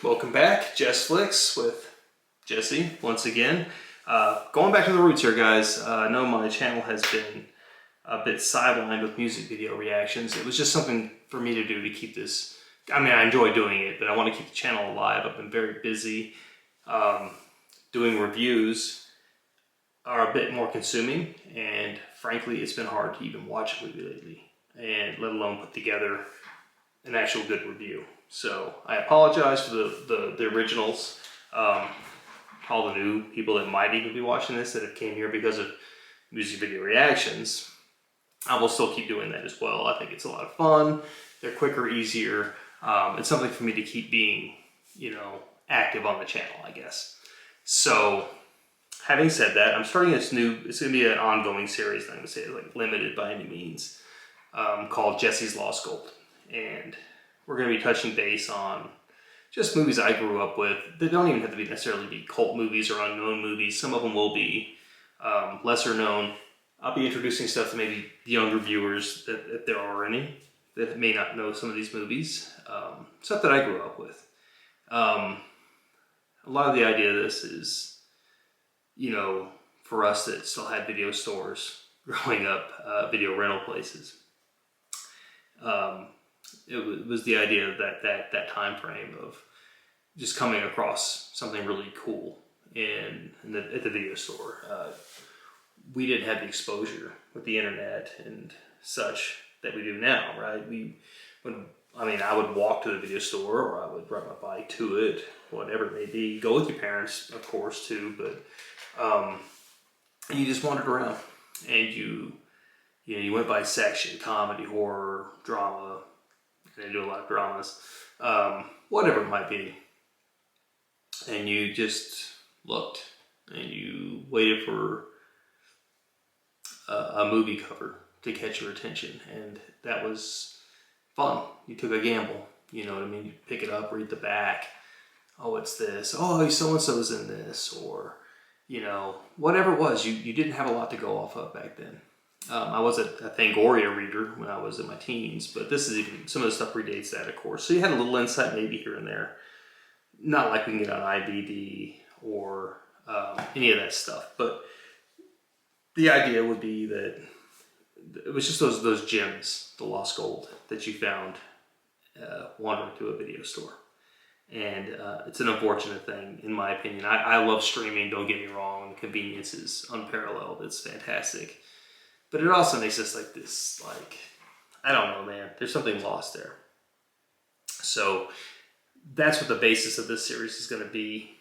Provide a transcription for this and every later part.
Welcome back, Jess Flicks with Jesse once again. Going back to the roots here, guys. I know my channel has been a bit sidelined with music video reactions. It was just something for me to do to keep this. I mean, I enjoy doing it, but I want to keep the channel alive. I've been very busy. Doing reviews are a bit more consuming, and frankly, it's been hard to even watch a movie lately, and let alone put together an actual good review. So I apologize for the originals, all the new people that might even be watching this that have came here because of music video reactions. I will still keep doing that as well. I think it's a lot of fun. They're quicker, easier. It's something for me to keep being, active on the channel, I guess. So having said that, I'm starting this new, it's going to be an ongoing series. I'm going to say it's like limited by any means, called Jesse's Lost Gold. And we're going to be touching base on just movies I grew up with. They don't even have to necessarily be cult movies or unknown movies. Some of them will be lesser known. I'll be introducing stuff to maybe younger viewers, if there are any, that may not know some of these movies. Stuff that I grew up with. A lot of the idea of this is, for us that still had video stores growing up, video rental places. It was the idea of that time frame of just coming across something really cool at the video store. We didn't have the exposure with the internet and such that we do now, right? I would walk to the video store, or I would ride my bike to it, whatever it may be. Go with your parents, of course, too, but and you just wandered around, and you went by section: comedy, horror, drama. They do a lot of dramas, whatever it might be. And you just looked, and you waited for a movie cover to catch your attention, and that was fun. You took a gamble, you know what I mean? You pick it up, read the back. Oh, it's this. Oh, so-and-so's in this, or whatever it was. You didn't have a lot to go off of back then. I was a Fangoria reader when I was in my teens, but this is even, some of the stuff predates that, of course. So you had a little insight maybe here and there. Not like we can get on IBD or any of that stuff, but the idea would be that it was just those gems, the lost gold that you found wandering through a video store. And it's an unfortunate thing, in my opinion. I love streaming, don't get me wrong. The convenience is unparalleled. It's fantastic. But it also makes us like this, I don't know, man. There's something lost there. So that's what the basis of this series is going to be.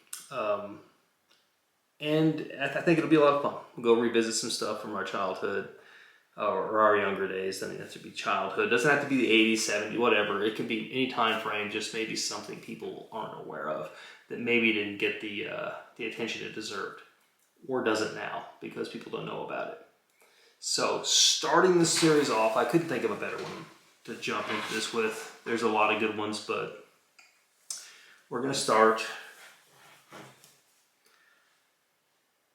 And I think it'll be a lot of fun. We'll go revisit some stuff from our childhood or our younger days. Doesn't have to be childhood. Doesn't have to be the 80s, 70s, whatever. It can be any time frame, just maybe something people aren't aware of that maybe didn't get the attention it deserved, or doesn't now because people don't know about it. So starting this series off, I couldn't think of a better one to jump into this with. There's a lot of good ones, but we're going to start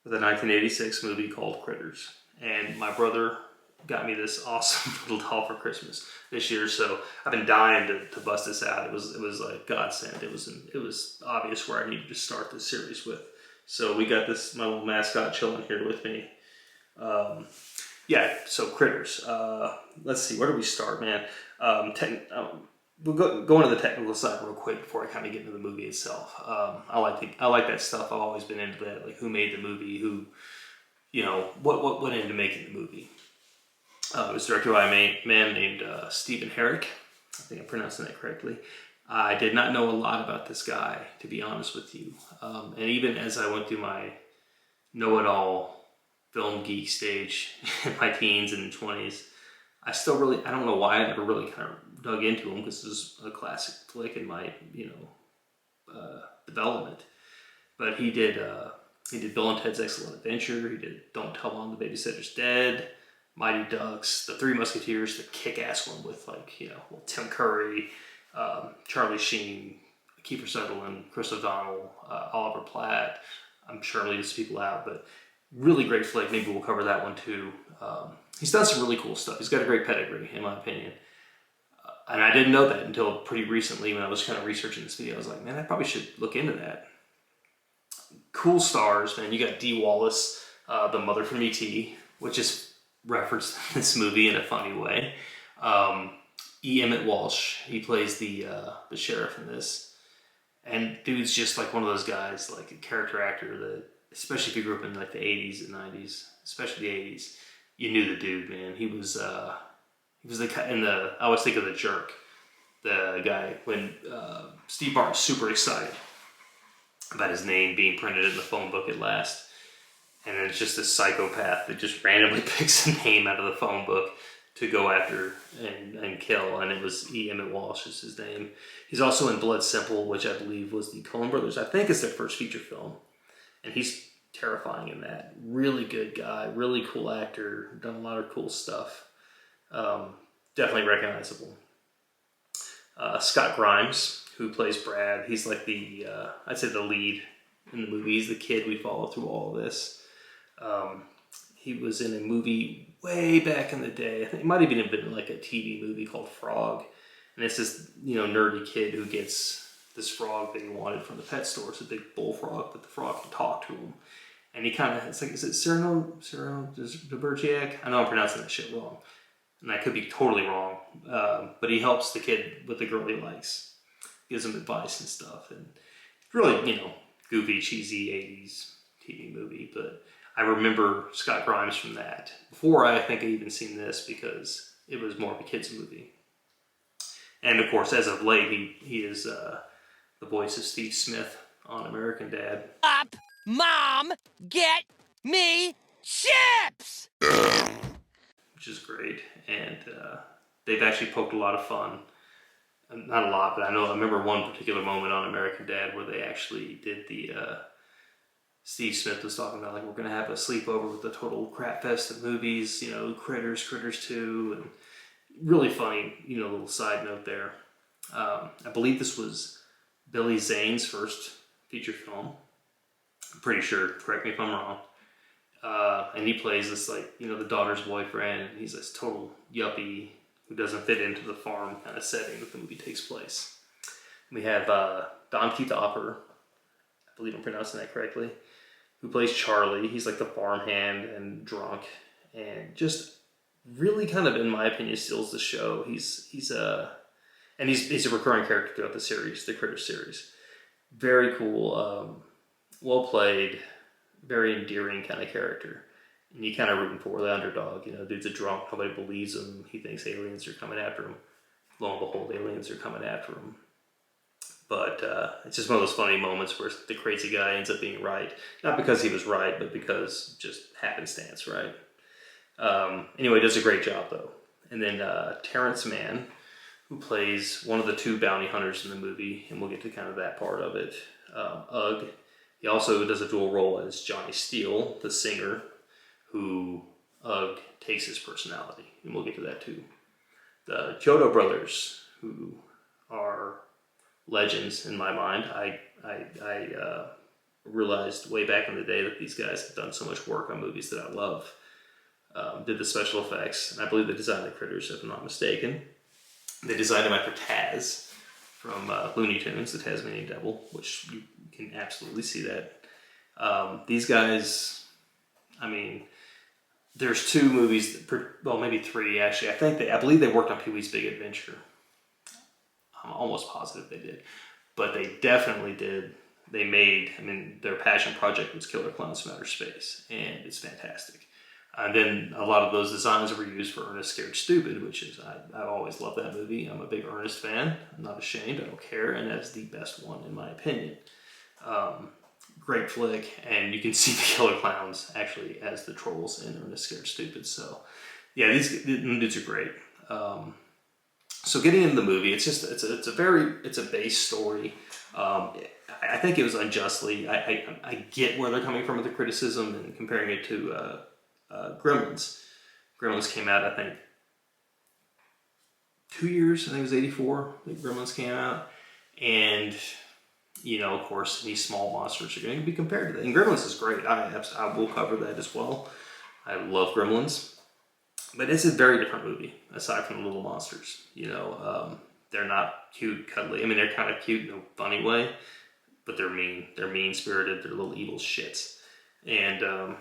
with a 1986 movie called Critters. And my brother got me this awesome little doll for Christmas this year, so I've been dying to bust this out. It was like godsend. It was obvious where I needed to start this series with. So we got my little mascot chilling here with me. Yeah, so Critters. Let's see, where do we start, man? We'll go into the technical side real quick before I kind of get into the movie itself. I like that stuff. I've always been into that, like who made the movie, who, what went into making the movie. It was directed by a man named Stephen Herek. I think I'm pronouncing that correctly. I did not know a lot about this guy, to be honest with you. And even as I went through my know-it-all film geek stage in my teens and 20s, I don't know why I never really kind of dug into him, because this is a classic flick in my, development. But he did Bill and Ted's Excellent Adventure. He did Don't Tell Mom the Babysitter's Dead, Mighty Ducks, The Three Musketeers, the kick-ass one with Tim Curry, Charlie Sheen, Kiefer Sutherland, Chris O'Donnell, Oliver Platt. I'm sure I'm leaving some people out, but really great flick. Maybe we'll cover that one too. He's done some really cool stuff. He's got a great pedigree, in my opinion. And I didn't know that until pretty recently when I was kind of researching this video. I was like, man, I probably should look into that. Cool stars, man. You got Dee Wallace, the mother from E.T., which is referenced in this movie in a funny way. E. Emmett Walsh, he plays the sheriff in this. And dude's just like one of those guys, like a character actor that, especially if you grew up in like the 80s and 90s, especially the 80s, you knew the dude, man. He was I always think of The Jerk, the guy when Steve Martin's super excited about his name being printed in the phone book at last. And then it's just this psychopath that just randomly picks a name out of the phone book to go after and kill. And it was E. Emmett Walsh is his name. He's also in Blood Simple, which I believe was the Coen Brothers. I think it's their first feature film. And he's terrifying in that. Really good guy, really cool actor, done a lot of cool stuff. Definitely recognizable. Scott Grimes, who plays Brad, he's like I'd say the lead in the movie. He's the kid we follow through all of this. He was in a movie way back in the day. I think it might have even been like a TV movie called Frog. And it's this, nerdy kid who gets this frog that he wanted from the pet store. It's a big bullfrog, but the frog can talk to him. And he kind of, it's like, is it Cyrano de Bergerac? I know I'm pronouncing that shit wrong. And I could be totally wrong. But he helps the kid with the girl he likes. Gives him advice and stuff. And it's really, goofy, cheesy 80s TV movie. But I remember Scott Grimes from that. Before I think I'd even seen this because it was more of a kid's movie. And of course, as of late, he is the voice of Steve Smith on American Dad. Up, Mom, get me chips! Which is great. And they've actually poked a lot of fun. Not a lot, but I remember one particular moment on American Dad where they actually did the... Steve Smith was talking about, like, we're going to have a sleepover with the total crap fest of movies, Critters 2, and really funny, little side note there. I believe this was Billy Zane's first feature film. I'm pretty sure, correct me if I'm wrong. And he plays this, the daughter's boyfriend, and he's this total yuppie who doesn't fit into the farm kind of setting that the movie takes place. We have Don Kiethoefer, I believe I'm pronouncing that correctly, who plays Charlie. He's like the farmhand and drunk, and just really kind of, in my opinion, steals the show. He's a recurring character throughout the series, the Critters series. Very cool, well played, very endearing kind of character. And you kind of rooting for the underdog. Dude's a drunk, nobody believes him. He thinks aliens are coming after him. Lo and behold, aliens are coming after him. But it's just one of those funny moments where the crazy guy ends up being right. Not because he was right, but because just happenstance, right? Anyway, does a great job, though. And then Terrence Mann, who plays one of the two bounty hunters in the movie, and we'll get to kind of that part of it. Ugg. He also does a dual role as Johnny Steele, the singer, who Ugg takes his personality, and we'll get to that too. The Chiodo brothers, who are legends in my mind. I realized way back in the day that these guys have done so much work on movies that I love. Did the special effects, and I believe they designed the Critters, if I'm not mistaken. They designed them after Taz from Looney Tunes, the Tasmanian Devil, which you can absolutely see that. These guys, there's two movies, maybe three actually. I believe they worked on Pee-wee's Big Adventure. I'm almost positive they did. But they definitely did. They made, their passion project was Killer Clowns from Outer Space, and it's fantastic. And then a lot of those designs were used for Ernest Scared Stupid, which is, I've always loved that movie. I'm a big Ernest fan. I'm not ashamed. I don't care. And that's the best one, in my opinion. Great flick. And you can see the Killer Clowns actually as the trolls in Ernest Scared Stupid. So, yeah, these dudes are great. So getting into the movie, it's a base story. I think it was unjustly. I get where they're coming from with the criticism and comparing it to Gremlins. Gremlins came out, I think, 2 years. I think it was 84. I think Gremlins came out, and of course, these small monsters are going to be compared to that. And Gremlins is great. I will cover that as well. I love Gremlins. But it's a very different movie, aside from the little monsters. They're not cute, cuddly. I mean, they're kind of cute in a funny way, but they're mean. They're mean-spirited. They're little evil shits. And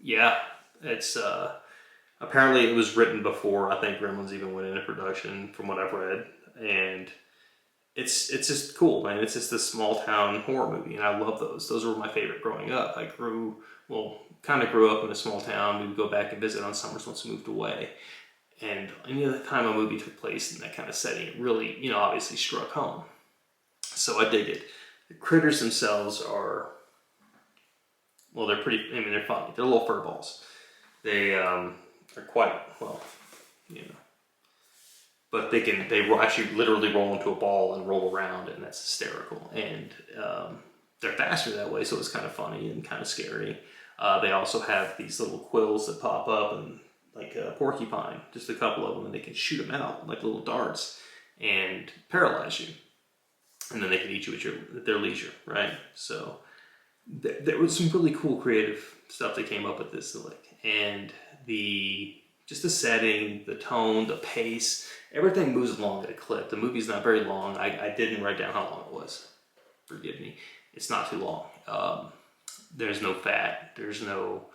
yeah, it's apparently it was written before I think Gremlins even went into production, from what I've read, and it's just cool, man. It's just this small town horror movie, and I love those. Those were my favorite growing up. Kind of grew up in a small town. We would go back and visit on summers once we moved away. And any other time a movie took place in that kind of setting, it really, obviously struck home. So I dig it. The critters themselves are, well, they're pretty, I mean, they're funny. They're little fur balls. They are quite, well, but they actually literally roll into a ball and roll around, and that's hysterical. And they're faster that way, so it's kind of funny and kind of scary. They also have these little quills that pop up, and like a porcupine, just a couple of them, and they can shoot them out like little darts and paralyze you. And then they can eat you at their leisure, right? So there was some really cool creative stuff that came up with this, and just the setting, the tone, the pace, everything moves along at a clip. The movie's not very long. I didn't write down how long it was. Forgive me. It's not too long. There's no fat. There's no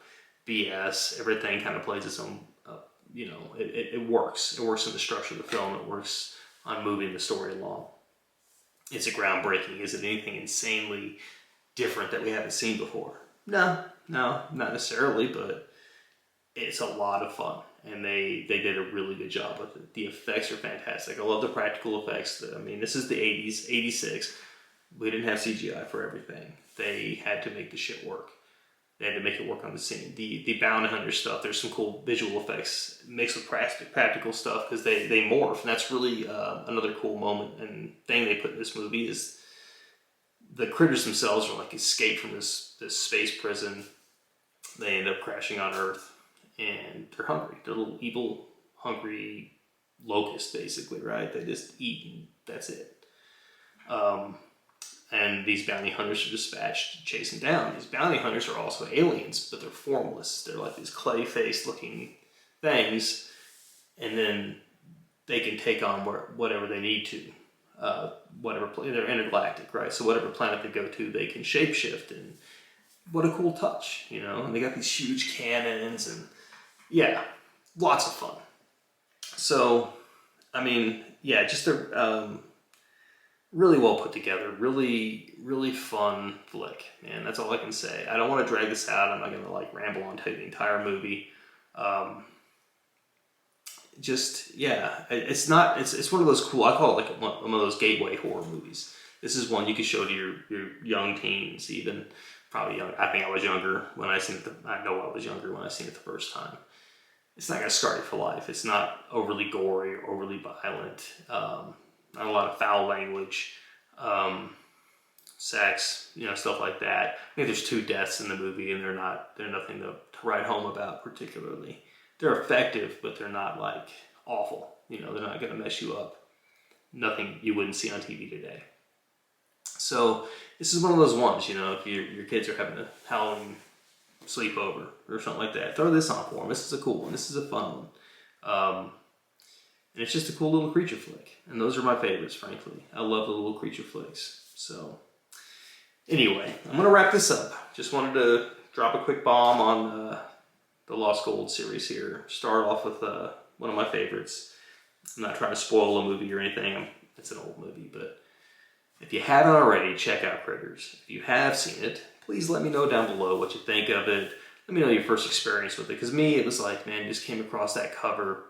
BS. Everything kind of plays its own, it works. It works in the structure of the film. It works on moving the story along. Is it groundbreaking? Is it anything insanely different that we haven't seen before? No, not necessarily, but it's a lot of fun. And they did a really good job with it. The effects are fantastic. I love the practical effects. I mean, this is the 80s, 86. We didn't have CGI for everything. They had to make the shit work. They had to make it work on the scene. The bounty hunter stuff, there's some cool visual effects mixed with practical stuff, because they morph. And that's really another cool moment and thing they put in this movie is the critters themselves are like escaped from this space prison. They end up crashing on Earth, and they're hungry. They're little evil, hungry locusts, basically, right? They just eat, and that's it. And these bounty hunters are dispatched to chase them down. These bounty hunters are also aliens, but they're formless. They're like these clay-faced looking things, and then they can take on whatever they need to. They're intergalactic, right? So whatever planet they go to, they can shapeshift, and what a cool touch, And they got these huge cannons, and yeah, lots of fun. So, I mean, yeah, just a really well put together, really, really fun flick, man. That's all I can say. I don't want to drag this out. I'm not going to ramble on to the entire movie. It's one of those cool, I call it one of those gateway horror movies. This is one you could show to your young teens, even probably young. I think I was younger when I seen it. I know I was younger when I seen it the first time. It's not going to scar you for life. It's not overly gory or overly violent. Not a lot of foul language, sex, stuff like that. I think there's 2 deaths in the movie, and they're nothing to write home about particularly. They're effective, but they're not awful. They're not going to mess you up. Nothing you wouldn't see on TV today. So this is one of those ones, if your kids are having a Halloween sleepover or something like that, throw this on for them. This is a cool one. This is a fun one. And it's just a cool little creature flick. And those are my favorites, frankly. I love the little creature flicks. So anyway, I'm going to wrap this up. Just wanted to drop a quick bomb on the Lost Gold series here. Start off with one of my favorites. I'm not trying to spoil a movie or anything. It's an old movie, but if you haven't already, check out Critters. If you have seen it, please let me know down below what you think of it. Let me know your first experience with it. Because me, it was like, man, just came across that cover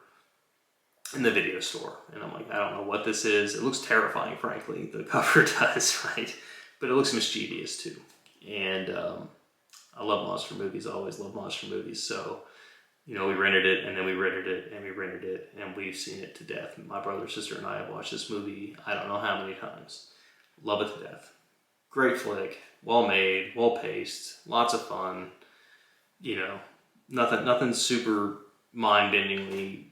in the video store, and I'm like, I don't know what this is. It looks terrifying, frankly. The cover does, right? But it looks mischievous too. And I love monster movies. I always love monster movies. So, we rented it, and then we rented it, and we rented it, and we've seen it to death. My brother, sister, and I have watched this movie I don't know how many times. Love it to death. Great flick, well made, well paced, lots of fun. Nothing super mind-bendingly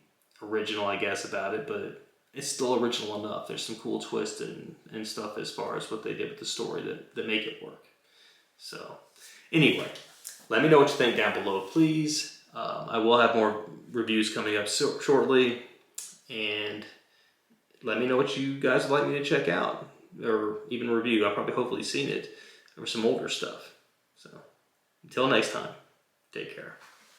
original, I guess, about it, but it's still original enough. There's some cool twists and stuff as far as what they did with the story that make it work. So anyway, let me know what you think down below, please. I will have more reviews coming up shortly, and let me know what you guys would like me to check out or even review. I've probably hopefully seen it or some older stuff. So until next time, take care.